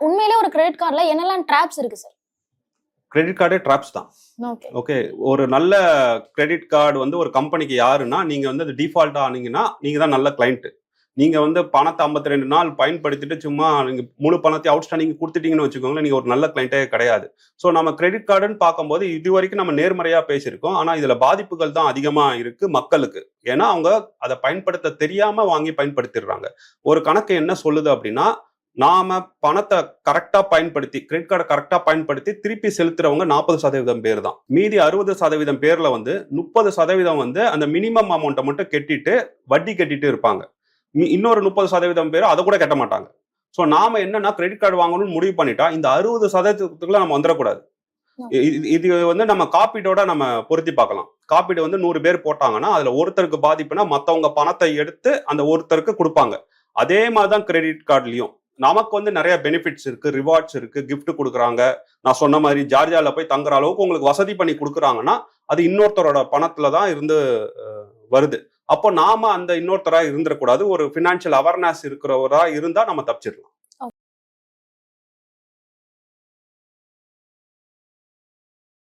உண்மையிலே ஒரு கிரெடிட் கார்டுல என்னெல்லாம் டிராப்ஸ் இருக்கு சார்? கிரெடிட் கார்டே டிராப்ஸ் தான். ஓகே, ஒரு நல்ல கிரெடிட் கார்டு வந்து ஒரு கம்பெனிக்கு யாருன்னா, நீங்க வந்து அது டிஃபால்ட் ஆனீங்கன்னா நீங்க தான் நல்ல கிளைண்ட். நீங்க வந்து பணத்தை 52 நாள் பயன்படுத்திட்டு சும்மா நீங்க முழு பணத்தையும் அவுட்ஸ்டாண்டிங் கொடுத்துட்டீங்கன்னு வச்சுக்கோங்களேன், நீங்க ஒரு நல்ல கிளைண்டே கிடையாது. ஸோ நம்ம கிரெடிட் கார்டுன்னு பார்க்கும்போது இது வரைக்கும் நம்ம நேர்மறையா பேசியிருக்கோம். ஆனா இதுல பாதிப்புகள் தான் அதிகமா இருக்கு மக்களுக்கு. ஏன்னா அவங்க அதை பயன்படுத்த தெரியாம வாங்கி பயன்படுத்திடுறாங்க. ஒரு கணக்கு என்ன சொல்லுது அப்படின்னா, நாம பணத்தை கரெக்டா பயன்படுத்தி கிரெடிட் கார்டை கரெக்டா பயன்படுத்தி திருப்பி செலுத்துறவங்க 40% பேர் தான். மீதி 60% பேர்ல வந்து 30% வந்து அந்த மினிமம் அமௌண்ட்டை மட்டும் கட்டிட்டு வட்டி கட்டிட்டு இருப்பாங்க. இன்னொரு 30% பேர் அதை கூட கட்ட மாட்டாங்க. ஸோ நாம என்னன்னா கிரெடிட் கார்டு வாங்கணும்னு முடிவு பண்ணிட்டா இந்த 60%க்குள்ள நம்ம வந்துடக்கூடாது. இது வந்து நம்ம காப்பீடோட நம்ம பொருத்தி பார்க்கலாம். காப்பீடு வந்து 100 பேர் போட்டாங்கன்னா அதுல ஒருத்தருக்கு பாதிப்புனா மத்தவங்க பணத்தை எடுத்து அந்த ஒருத்தருக்கு கொடுப்பாங்க. அதே மாதிரிதான் கிரெடிட் கார்டுலயும் நமக்கு வந்து நிறைய பெனிஃபிட்ஸ் இருக்கு, ரிவார்ட்ஸ் இருக்கு, கிஃப்ட் கொடுக்குறாங்க. நான் சொன்ன மாதிரி ஜார்ஜியால போய் தங்குற அளவுக்கு உங்களுக்கு வசதி பண்ணி கொடுக்குறாங்கன்னா அது இன்னொருத்தரோட பணத்துல தான் இருந்து வருது. அப்போ நாம அந்த இன்னொருத்தரா இருந்துடக்கூடாது. ஒரு பினான்சியல் அவேர்னஸ் இருக்கிறவரா இருந்தா நம்ம தப்பிச்சிடலாம்.